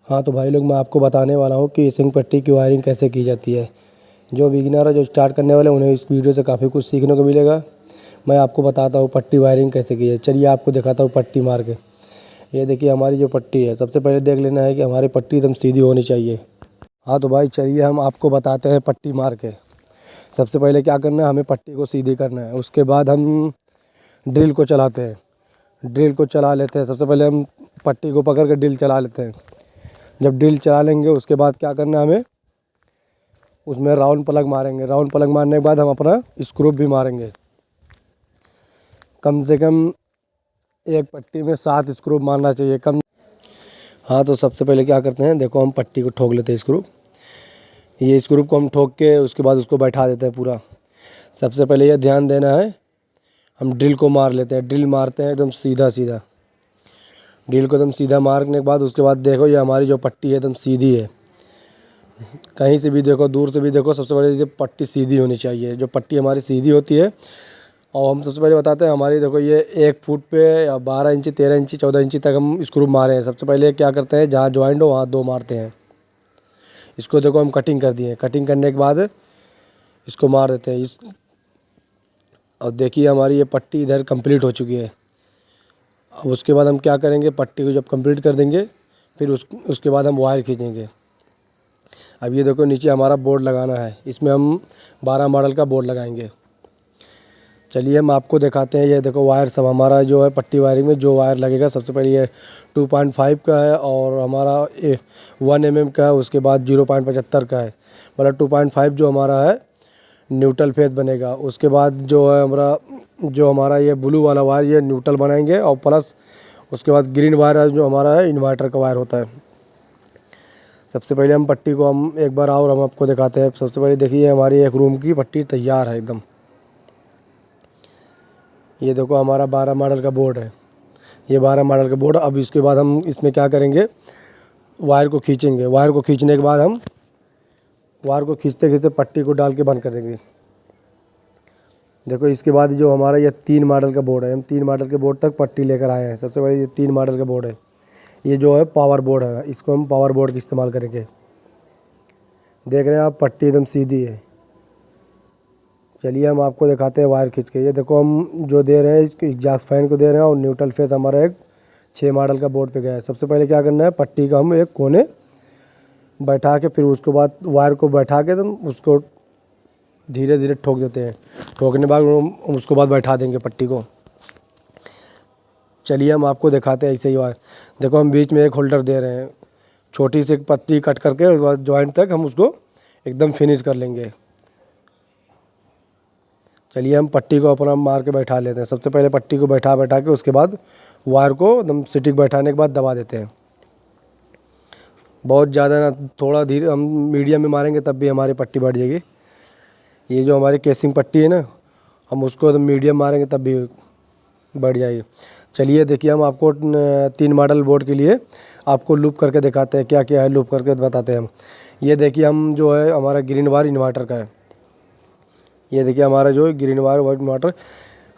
हाँ तो भाई लोग, मैं आपको बताने वाला हूँ कि सिंक पट्टी की वायरिंग कैसे की जाती है। जो बिगिनर है, जो स्टार्ट करने वाले, उन्हें इस वीडियो से काफ़ी कुछ सीखने को मिलेगा। मैं आपको बताता हूँ पट्टी वायरिंग कैसे की है। चलिए आपको दिखाता हूँ पट्टी मार के। ये देखिए हमारी जो पट्टी है, सबसे पहले देख लेना है कि हमारी पट्टी एकदम सीधी होनी चाहिए। हाँ तो भाई चलिए हम आपको बताते हैं पट्टी मार के। सबसे पहले क्या करना है, हमें पट्टी को सीधी करना है। उसके बाद हम ड्रिल को चलाते हैं। ड्रिल को चला लेते हैं। सबसे पहले हम पट्टी को पकड़ कर ड्रिल चला लेते हैं। जब ड्रिल चला लेंगे उसके बाद क्या करना है, हमें उसमें राउंड प्लग मारेंगे। राउंड प्लग मारने के बाद हम अपना स्क्रू भी मारेंगे। कम से कम एक पट्टी में 7 स्क्रू मारना चाहिए कम। हाँ तो सबसे पहले क्या करते हैं, देखो हम पट्टी को ठोक लेते हैं स्क्रू। ये स्क्रू को हम ठोक के उसके बाद उसको बैठा देते हैं पूरा। सबसे पहले ये ध्यान देना है, हम ड्रिल को मार लेते हैं। ड्रिल मारते हैं एकदम सीधा सीधा। ड्रिल को एकदम सीधा मारने के बाद उसके बाद देखो ये हमारी जो पट्टी है एकदम सीधी है। कहीं से भी देखो, दूर से भी देखो, सबसे पहले ये पट्टी सीधी होनी चाहिए। जो पट्टी हमारी सीधी होती है, और हम सबसे पहले बताते हैं हमारी, देखो ये 1 फुट पे या 12 इंची, 13 इंची, 14 इंची तक हम स्क्रू मारे हैं। सबसे पहले क्या करते हैं, जहाँ जॉइंट हो वहाँ 2 मारते हैं। इसको देखो हम कटिंग कर दिए। कटिंग करने के बाद इसको मार देते हैं। और देखिए हमारी ये पट्टी इधर कंप्लीट हो चुकी है। अब उसके बाद हम क्या करेंगे, पट्टी को जब कंप्लीट कर देंगे फिर उसके बाद हम वायर खींचेंगे। अब ये देखो नीचे हमारा बोर्ड लगाना है। इसमें हम 12 मॉडल का बोर्ड लगाएंगे। चलिए हम आपको दिखाते हैं। ये देखो वायर सब हमारा जो है पट्टी वायरिंग में जो वायर लगेगा, सबसे पहले ये 2.5 का है और हमारा 1 mm का है। उसके बाद 0.75 का है। मतलब 2.5 जो हमारा है न्यूट्रल फेज बनेगा। उसके बाद जो है हमारा ये ब्लू वाला वायर, ये न्यूट्रल बनाएंगे। और प्लस उसके बाद ग्रीन वायर है जो हमारा है इन्वर्टर का वायर होता है। सबसे पहले हम पट्टी को हम एक बार और हम आपको दिखाते हैं। सबसे पहले देखिए हमारी एक रूम की पट्टी तैयार है एकदम। ये देखो हमारा 12 मॉडल का बोर्ड है। ये 12 मॉडल का बोर्ड। अब इसके बाद हम इसमें क्या करेंगे, वायर को खींचेंगे। वायर को खींचने के बाद हम वायर को खींचते खींचते पट्टी को डाल के बंद कर देंगे। देखो इसके बाद जो हमारा ये 3 मॉडल का बोर्ड है, हम 3 मॉडल के बोर्ड तक पट्टी लेकर आए हैं। सबसे पहले ये 3 मॉडल का बोर्ड है। ये जो है पावर बोर्ड है, इसको हम पावर बोर्ड का इस्तेमाल करेंगे। देख रहे हैं आप, पट्टी एकदम सीधी है। चलिए हम आपको दिखाते हैं वायर खींच के। ये देखो हम जो दे रहे हैं, इसको एग्जॉस्ट फैन को दे रहे हैं और न्यूट्रल फेस हमारा एक 6 मॉडल का बोर्ड पे गया है। सबसे पहले क्या करना है, पट्टी का हम एक कोने बैठा के फिर उसके बाद वायर को बैठा के एकदम उसको धीरे धीरे ठोक देते हैं। ठोकने के बाद हम उसको बाद बैठा देंगे पट्टी को। चलिए हम आपको दिखाते हैं ऐसे ही वायर। देखो हम बीच में एक होल्डर दे रहे हैं। छोटी सी पट्टी कट करके उसके बाद जॉइंट तक हम उसको एकदम फिनिश कर लेंगे। चलिए हम पट्टी को अपना मार के बैठा लेते हैं। सबसे पहले पट्टी को बैठा के उसके बाद वायर को एकदम सिटिक बैठाने के बाद दबा देते हैं। बहुत ज़्यादा ना, थोड़ा धीरे, हम मीडियम में मारेंगे तब भी हमारी पट्टी बढ़ जाएगी। ये जो हमारी केसिंग पट्टी है ना, हम उसको एकदम मीडियम मारेंगे तब भी बढ़ जाएगी। चलिए देखिए हम आपको 3 मॉडल बोर्ड के लिए आपको लूप करके दिखाते हैं, क्या क्या है लूप करके बताते हैं हम। ये देखिए हम जो है हमारा ग्रीन वायर इन्वर्टर का है। ये देखिए हमारा जो ग्रीन वायर वाइट इन्वर्टर,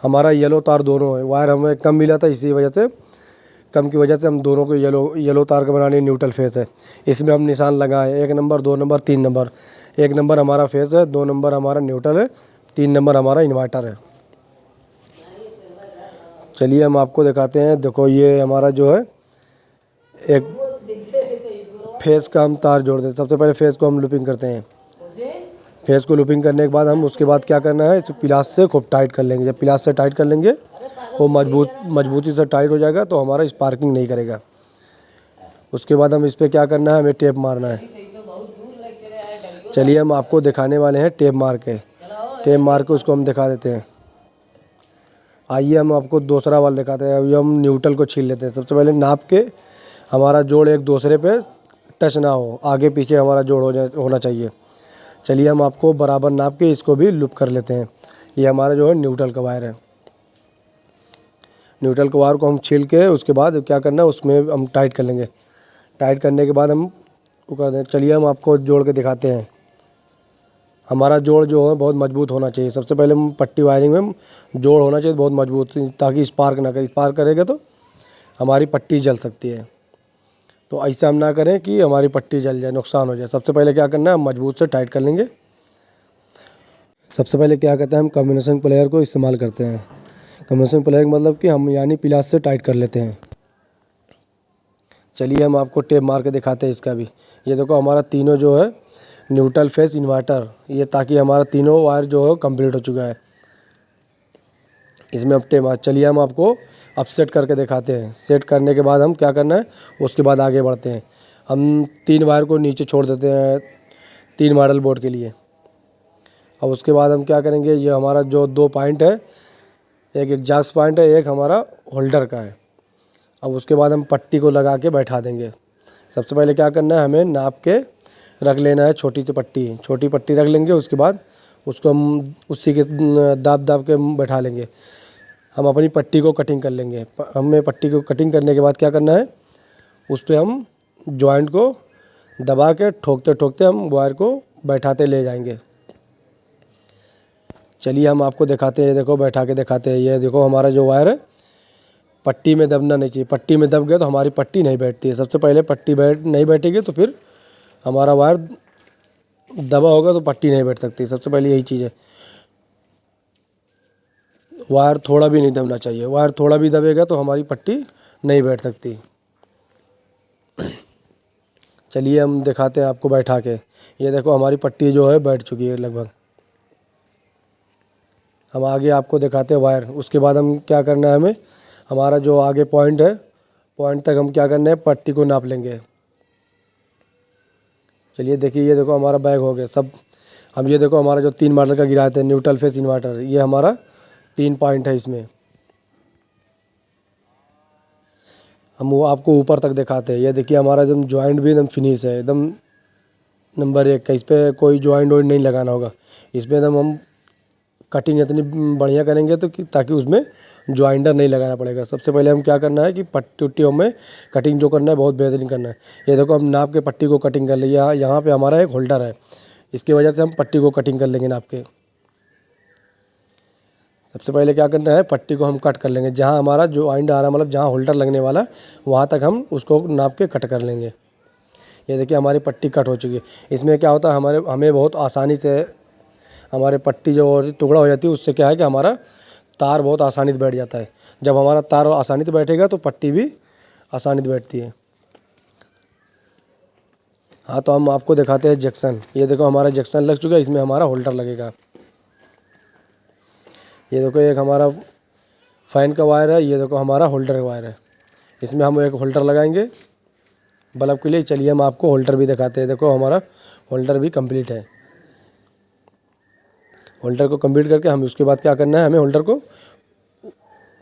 हमारा येलो तार दोनों है। वायर हमें कम मिला था, इसी वजह से कम की वजह से हम दोनों को येलो तार का बनाने न्यूट्रल फेस है। इसमें हम निशान लगाए 1 नंबर, 2 नंबर, 3 नंबर। 1 नंबर हमारा फेस है, 2 नंबर हमारा न्यूट्रल है, 3 नंबर हमारा इन्वर्टर है। चलिए हम आपको दिखाते हैं। देखो ये हमारा जो है एक फेस का हम तार जोड़ देते। सबसे पहले फेस को हम लूपिंग करते हैं। फेस को लूपिंग करने के बाद हम उसके बाद क्या करना है, इसे प्लास से खूब टाइट कर लेंगे। जब प्लास से टाइट कर लेंगे वो मजबूती से टाइट हो जाएगा तो हमारा स्पार्किंग नहीं करेगा। उसके बाद हम इस पर क्या करना है, हमें टेप मारना है। चलिए हम आपको दिखाने वाले हैं टेप मार के। टेप मार के उसको हम दिखा देते हैं। आइए हम आपको दूसरा वाला दिखाते हैं। अभी हम न्यूट्रल को छील लेते हैं। सबसे पहले नाप के हमारा जोड़ एक दूसरे पे टच ना हो, आगे पीछे हमारा जोड़ होना चाहिए। चलिए हम आपको बराबर नाप के इसको भी लूप कर लेते हैं। ये हमारा जो है न्यूट्रल का वायर है। न्यूट्रल के वायर को हम छील के उसके बाद क्या करना है, उसमें हम टाइट कर लेंगे। टाइट करने के बाद हम वो कर दें। चलिए हम आपको जोड़ के दिखाते हैं। हमारा जोड़ जो है बहुत मजबूत होना चाहिए। सबसे पहले हम पट्टी वायरिंग में जोड़ होना चाहिए बहुत मजबूत, ताकि स्पार्क ना करे। स्पार्क करेगा तो हमारी पट्टी जल सकती है। तो ऐसा हम ना करें कि हमारी पट्टी जल जाए, नुकसान हो जाए। सबसे पहले क्या करना है, हम मजबूत से टाइट कर लेंगे। सबसे पहले क्या करते हैं, हम कॉम्बिनेशन प्लेयर को इस्तेमाल करते हैं। कॉम्बिनेशन प्लेयर का मतलब कि हम यानी प्लास से टाइट कर लेते हैं। चलिए हम आपको टेप मार के दिखाते हैं इसका भी। ये देखो हमारा तीनों जो है न्यूट्रल फेस इन्वर्टर, ये ताकि हमारा तीनों वायर जो है कंप्लीट हो चुका है। इसमें अब टेप मार, चलिए हम आपको अब सेट करके दिखाते हैं। सेट करने के बाद हम क्या करना है, उसके बाद आगे बढ़ते हैं। हम 3 वायर को नीचे छोड़ देते हैं 3 मॉडल बोर्ड के लिए। अब उसके बाद हम क्या करेंगे, ये हमारा जो 2 पॉइंट है, एक एग्जॉस्ट पॉइंट है, एक हमारा होल्डर का है। अब उसके बाद हम पट्टी को लगा के बैठा देंगे। सबसे पहले क्या करना है, हमें नाप के रख लेना है छोटी सी पट्टी। छोटी पट्टी रख लेंगे, उसके बाद उसको हम उसी के दाब दाब के बैठा लेंगे। हम अपनी पट्टी को कटिंग कर लेंगे। हमें पट्टी को कटिंग करने के बाद क्या करना है, उस पर हम जॉइंट को दबा के ठोकते ठोकते हम वायर को बैठाते ले जाएंगे। चलिए हम आपको दिखाते हैं, देखो बैठा के दिखाते हैं। ये देखो हमारा जो वायर है पट्टी में दबना नहीं चाहिए। पट्टी में दब गया तो हमारी पट्टी नहीं बैठती है। सबसे पहले पट्टी नहीं बैठेगी तो फिर हमारा वायर दबा होगा तो पट्टी नहीं बैठ सकती। सबसे पहले यही चीज़ है, वायर थोड़ा भी नहीं दबना चाहिए। वायर थोड़ा भी दबेगा तो हमारी पट्टी नहीं बैठ सकती। चलिए हम दिखाते हैं आपको बैठा के। ये देखो हमारी पट्टी जो है बैठ चुकी है लगभग। हम आगे आपको दिखाते हैं वायर। उसके बाद हम क्या करना है, हमें हमारा जो आगे पॉइंट है, पॉइंट तक हम क्या करना है, पट्टी को नाप लेंगे। चलिए देखिए, ये देखो हमारा बैग हो गया सब। अब ये देखो हमारा जो 3 मॉडल का गिराते हैं न्यूट्रल फेस इन्वर्टर, ये हमारा 3 पॉइंट है इसमें। हम वो आपको ऊपर तक दिखाते हैं। ये देखिए हमारा एकदम जॉइंट भी एकदम फिनिश है, एकदम नंबर 1 का। इस पर कोई जॉइंट वॉइंट नहीं लगाना होगा। इसमें एकदम हम कटिंग इतनी बढ़िया करेंगे तो ताकि उसमें जॉइंटर नहीं लगाना पड़ेगा। सबसे पहले हम क्या करना है कि पट्टी उट्टियों में कटिंग जो करना है बहुत बेहतरीन करना है। ये देखो हम नाप के पट्टी को कटिंग कर लेंगे। यहाँ पे हमारा एक होल्डर है, इसकी वजह से हम पट्टी को कटिंग कर लेंगे नाप के। सबसे पहले क्या करना है, पट्टी को हम कट कर लेंगे। जहाँ हमारा जॉइंट आ रहा है, मतलब जहाँ होल्डर लगने वाला, वहाँ तक हम उसको नाप के कट कर लेंगे। ये देखिए हमारी पट्टी कट हो चुकी है। इसमें क्या होता है, हमें बहुत आसानी से हमारे पट्टी जो टुकड़ा हो जाती है, उससे क्या है कि हमारा तार बहुत आसानी से बैठ जाता है। जब हमारा तार आसानी से बैठेगा तो पट्टी भी आसानी से बैठती है। हाँ, तो हम आपको दिखाते हैं जंक्शन। ये देखो हमारा जंक्शन लग चुका है, इसमें हमारा होल्डर लगेगा। ये देखो एक हमारा फ़ैन का वायर है, ये देखो हमारा होल्डर का वायर है। इसमें हम एक होल्डर लगाएंगे बल्ब के लिए। चलिए हम आपको होल्डर भी दिखाते हैं। देखो हमारा होल्डर भी कंप्लीट है। होल्डर को कंप्लीट करके हम उसके बाद क्या करना है, हमें होल्डर को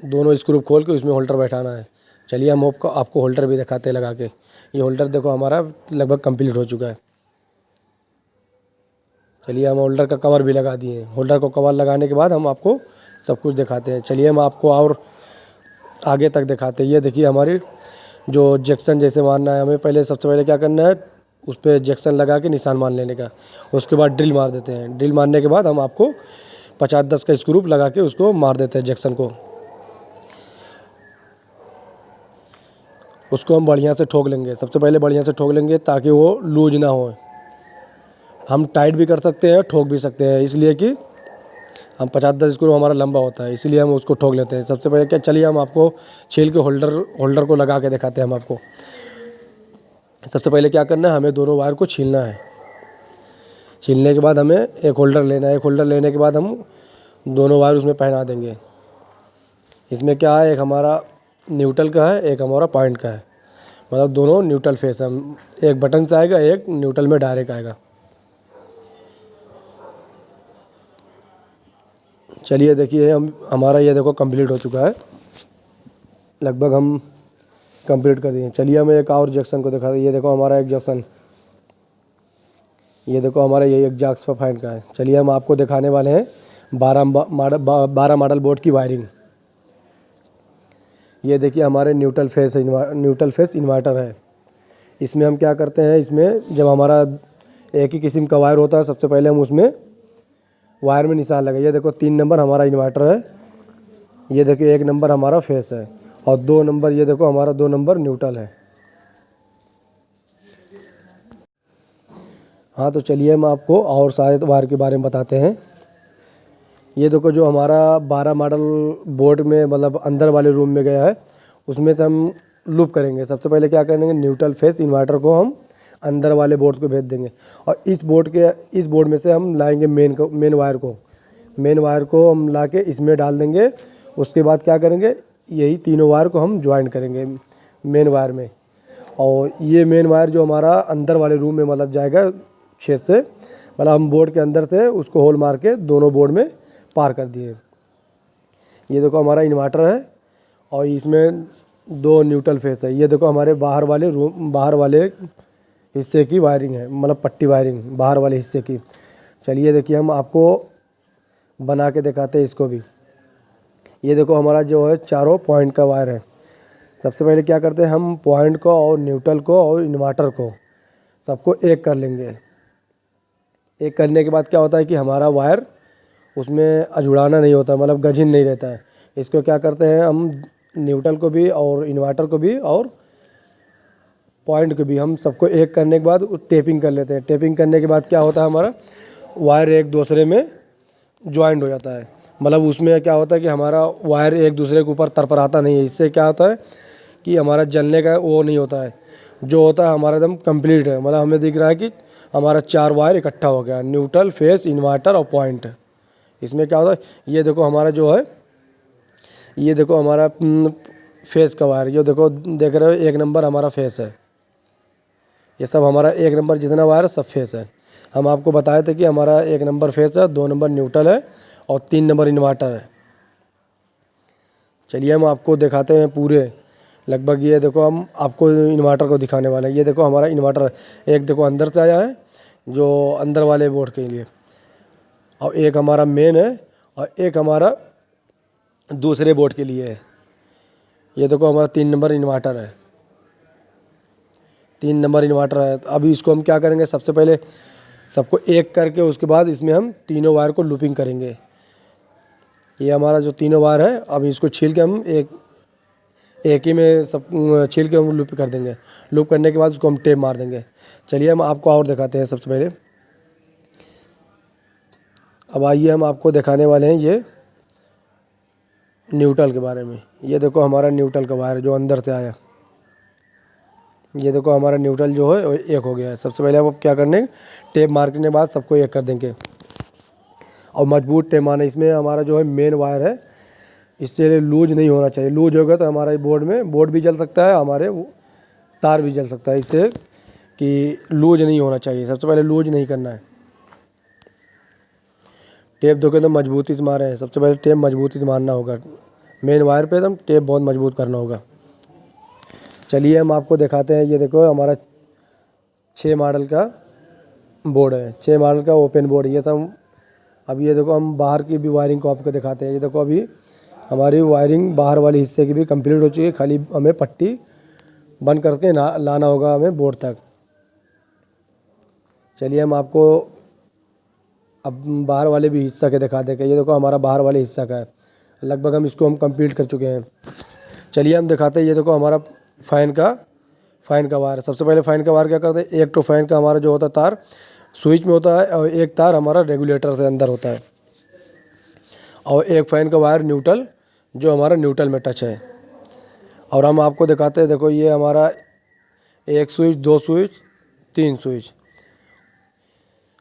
दोनों स्क्रू खोल के उसमें होल्डर बैठाना है। चलिए हम आपको होल्डर भी दिखाते हैं लगा के। ये होल्डर देखो हमारा लगभग कंप्लीट हो चुका है। चलिए हम होल्डर का कवर भी लगा दिए। होल्डर को कवर लगाने के बाद हम आपको सब कुछ दिखाते हैं। चलिए हम आपको और आगे तक दिखाते हैं। ये देखिए हमारी जो जंक्शन जैसे मारना है, हमें पहले सबसे पहले क्या करना है, उस पर जंक्शन लगा के निशान मान लेने का। उसके बाद ड्रिल मार देते हैं। ड्रिल मारने के बाद हम आपको 50-10 का स्क्रू लगा के उसको मार देते हैं जंक्शन को। उसको हम बढ़िया से ठोक लेंगे। सबसे पहले बढ़िया से ठोक लेंगे ताकि वो लूज ना हो। हम टाइट भी कर सकते हैं, ठोक भी सकते हैं, इसलिए कि हम 50-10 स्क्रू हमारा लंबा होता है, इसलिए हम उसको ठोक लेते हैं। सबसे पहले क्या, चलिए हम आपको छील के होल्डर को लगा के दिखाते हैं हम आपको। सबसे पहले क्या करना है, हमें दोनों वायर को छीलना है। छीलने के बाद हमें एक होल्डर लेना है। एक होल्डर लेने के बाद हम दोनों वायर उसमें पहना देंगे। इसमें क्या है, एक हमारा न्यूट्रल का है, एक हमारा पॉइंट का है, मतलब दोनों न्यूट्रल फेस है। एक बटन से आएगा, एक न्यूट्रल में डायरेक्ट आएगा। चलिए देखिए हमारा ये देखो कंप्लीट हो चुका है, लगभग हम कंप्लीट कर दिए। चलिए हमें एक और जंक्शन को दिखा दें। ये देखो हमारा एक जंक्शन, ये देखो हमारा यही एग्जॉस्ट पर फैन का है। चलिए हम आपको दिखाने वाले हैं 12 मॉडल बोर्ड की वायरिंग। ये देखिए हमारे न्यूट्रल फेस इन्वर्टर है। इसमें हम क्या करते हैं, इसमें जब हमारा एक ही किस्म का वायर होता है, सबसे पहले हम उसमें वायर में निशान लगे। ये देखो 3 नंबर हमारा इन्वर्टर है, ये देखो 1 नंबर हमारा फेस है, और 2 नंबर, ये देखो हमारा 2 नंबर न्यूट्रल है। हाँ तो चलिए हम आपको और सारे वायर के बारे में बताते हैं। ये देखो जो हमारा 12 मॉडल बोर्ड में मतलब अंदर वाले रूम में गया है, उसमें से हम लूप करेंगे। सबसे पहले क्या करेंगे, न्यूट्रल फेस इन्वर्टर को हम अंदर वाले बोर्ड को भेज देंगे और इस बोर्ड में से हम लाएंगे मेन वायर को हम ला के इसमें डाल देंगे। उसके बाद क्या करेंगे, यही तीनों वायर को हम ज्वाइन करेंगे मेन वायर में। और ये मेन वायर जो हमारा अंदर वाले रूम में मतलब जाएगा छेद से, मतलब हम बोर्ड के अंदर से उसको होल मार के दोनों बोर्ड में पार कर दिए। ये देखो हमारा इन्वर्टर है और इसमें 2 न्यूट्रल फेस है। ये देखो हमारे बाहर वाले हिस्से की वायरिंग है, मतलब पट्टी वायरिंग बाहर वाले हिस्से की। चलिए देखिए हम आपको बना के दिखाते हैं इसको भी। ये देखो हमारा जो है चारों पॉइंट का वायर है। सबसे पहले क्या करते हैं, हम पॉइंट को और न्यूट्रल को और इन्वर्टर को सबको एक कर लेंगे। एक करने के बाद क्या होता है कि हमारा वायर उसमें अजुड़ाना नहीं होता, मतलब गजिन नहीं रहता है। इसको क्या करते हैं, हम न्यूट्रल को भी और इन्वर्टर को भी और पॉइंट को भी हम सबको एक करने के बाद टेपिंग कर लेते हैं। टेपिंग करने के बाद क्या होता है, हमारा वायर एक दूसरे में ज्वाइंट हो जाता है। मतलब उसमें क्या होता है कि हमारा वायर एक दूसरे के ऊपर तरपराता नहीं है। इससे क्या होता है कि हमारा जलने का वो नहीं होता है, जो होता है हमारा एकदम कंप्लीट है। मतलब हमें दिख रहा है कि हमारा 4 वायर इकट्ठा हो गया, न्यूट्रल फेस इन्वर्टर और पॉइंट। इसमें क्या होता है, ये देखो हमारा जो है, ये देखो हमारा फेस का वायर, ये देखो देख रहे हो 1 नंबर हमारा फेस है। ये सब हमारा 1 नंबर जितना वायर है सब फेस है। हम आपको बताए थे कि हमारा 1 नंबर फेस है, 2 नंबर न्यूट्रल है और 3 नंबर इन्वर्टर है। चलिए हम आपको दिखाते हैं पूरे लगभग। ये देखो हम आपको इन्वर्टर को दिखाने वाले हैं। ये देखो हमारा इन्वर्टर एक देखो अंदर से आया है जो अंदर वाले बोर्ड के लिए, और एक हमारा मेन है और एक हमारा दूसरे बोर्ड के लिए है। ये देखो हमारा 3 नंबर इन्वर्टर है, 3 नंबर इन्वर्टर है। अभी इसको हम क्या करेंगे, सबसे पहले सबको एक करके उसके बाद इसमें हम तीनों वायर को लूपिंग करेंगे। ये हमारा जो तीनों वायर है, अब इसको छील के हम एक ही में सब छील के हम लूप कर देंगे। लूप करने के बाद उसको हम टेप मार देंगे। चलिए हम आपको और दिखाते हैं। सबसे पहले अब आइए हम आपको दिखाने वाले हैं ये न्यूट्रल के बारे में। ये देखो हमारा न्यूट्रल का वायर जो अंदर से आया, ये देखो हमारा न्यूट्रल जो है एक हो गया है। सबसे पहले हम क्या करने, टेप मारने के बाद सबको एक कर देंगे और मजबूत टेप मारना। इसमें हमारा जो है मेन वायर है, इससे लूज नहीं होना चाहिए। लूज होगा तो हमारे बोर्ड भी जल सकता है, हमारे तार भी जल सकता है। इससे कि लूज नहीं होना चाहिए, सबसे पहले लूज नहीं करना है। टेप देखो तो मजबूती से मारे हैं। सबसे पहले टेप मजबूती से मारना होगा मेन वायर पे, एकदम टेप बहुत मजबूत करना होगा। चलिए हम आपको दिखाते हैं। ये देखो हमारा 6 मॉडल का बोर्ड है, 6 मॉडल का ओपन बोर्ड। ये सब अब ये देखो हम बाहर की भी वायरिंग को आपको दिखाते हैं। ये देखो अभी हमारी वायरिंग बाहर वाले हिस्से की भी कंप्लीट हो चुकी है, खाली हमें पट्टी बंद करके लाना होगा हमें बोर्ड तक। चलिए हम आपको अब बाहर वाले भी हिस्सा के दिखा देंगे। ये देखो हमारा बाहर वाले हिस्सा का है, लगभग हम इसको कंप्लीट कर चुके हैं। चलिए हम दिखाते हैं। ये देखो हमारा फ़ैन का वायर। सबसे पहले फ़ैन का वायर क्या करते हैं, एक तो फ़ैन का हमारा जो होता है तार स्विच में होता है और एक तार हमारा रेगुलेटर से अंदर होता है, और एक फ़ैन का वायर न्यूट्रल जो हमारा न्यूट्रल में टच है। और हम आपको दिखाते हैं, देखो ये हमारा 1 स्विच, 2 स्विच, 3 स्विच,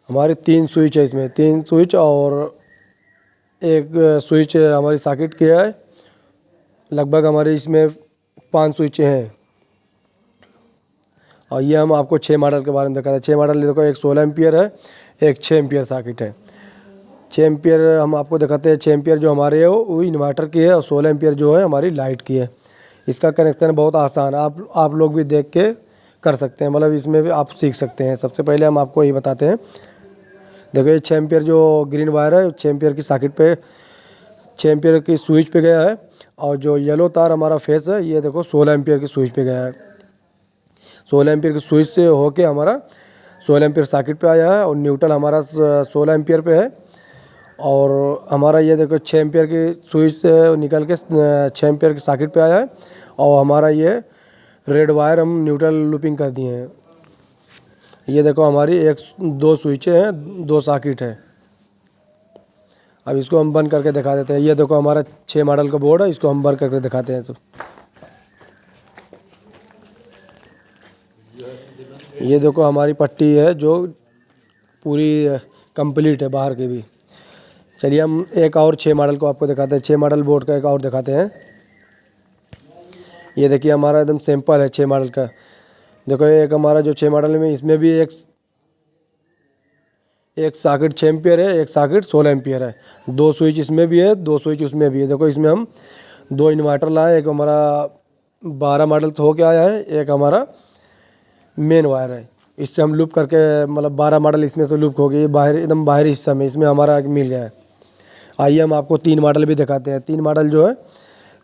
हमारे 3 स्विच है। इसमें 3 स्विच और एक स्विच हमारी सॉकेट की है। लगभग हमारे इसमें 5 स्विच हैं। और ये हम आपको 6 मॉडल के बारे में दिखाते हैं। 6 मॉडल देखो, एक 16 एम्पियर है, एक 6 एम्पियर सॉकेट है। 6 एम्पियर हम आपको दिखाते हैं। 6 एम्पियर जो हमारे है वो इन्वर्टर की है और 16 एम्पियर जो है हमारी लाइट की है। इसका कनेक्शन बहुत आसान है, आप लोग भी देख के कर सकते हैं, मतलब इसमें भी आप सीख सकते हैं। सबसे पहले हम आपको ये बताते हैं। देखो ये 6 एम्पियर जो ग्रीन वायर है 6 एम्पियर की सॉकेट पे, 6 एम्पियर की स्विच पे गया है, और जो येलो तार हमारा फेस है ये देखो 16 एम्पियर की स्विच पे गया है। 16 एम्पियर की स्विच से होके हमारा 16 एम्पियर सॉकेट पे आया है, और न्यूट्रल हमारा 16 एम्पियर पे है। और हमारा ये देखो 6 एम्पियर की स्विच से निकल के 6 एम्पियर की सॉकेट पे आया है, और हमारा ये रेड वायर हम न्यूट्रल लूपिंग कर दिए हैं। ये देखो हमारी एक दो स्विचें हैं, 2 सॉकेट है। अब इसको हम बंद करके दिखा देते हैं। ये देखो हमारा 6 मॉडल का बोर्ड है, इसको हम बंद करके दिखाते हैं सब। ये देखो हमारी पट्टी है जो पूरी कंप्लीट है बाहर की भी। चलिए हम एक और 6 मॉडल को आपको दिखाते हैं। 6 मॉडल बोर्ड का एक और दिखाते हैं। ये देखिए हमारा एकदम सिंपल है 6 मॉडल का। देखो एक हमारा जो 6 मॉडल में, इसमें भी एक सॉकेट 6 एम्पियर है, एक सॉकेट 16 एम्पियर है। 2 स्विच इसमें भी है, 2 स्विच उसमें भी है। देखो इसमें हम 2 इन्वर्टर लाए, एक हमारा 12 मॉडल से होके आया है, एक हमारा मेन वायर है। इससे हम लूप करके मतलब 12 मॉडल इसमें से लूप हो गई, बाहर एकदम बाहरी हिस्सा में इसमें हमारा मिल गया है। आइए हम आपको 3 मॉडल भी दिखाते हैं। 3 मॉडल जो है,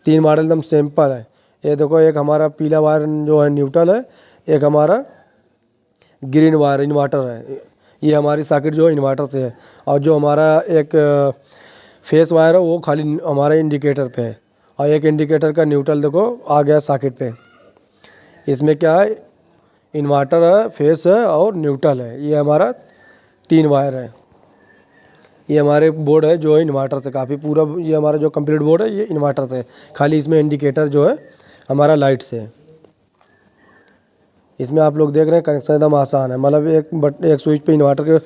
3 मॉडल एकदम सिंपल है। ये देखो एक हमारा पीला वायर जो है न्यूट्रल है, एक हमारा ग्रीन वायर इन्वर्टर है। ये हमारी सॉकेट जो है इन्वर्टर से है, और जो हमारा एक फेस वायर है वो खाली हमारा इंडिकेटर पे है, और एक इंडिकेटर का न्यूट्रल देखो आ गया सॉकेट पे। इसमें क्या है, इन्वर्टर है, फेस है और न्यूट्रल है। ये हमारा 3 वायर है। ये हमारे बोर्ड है जो है इन्वर्टर से काफ़ी पूरा, ये हमारा जो कंप्लीट बोर्ड है ये इन्वर्टर से है, खाली इसमें इंडिकेटर जो है हमारा लाइट से है। इसमें आप लोग देख रहे हैं कनेक्शन एकदम आसान है, मतलब एक स्विच पे इन्वर्टर के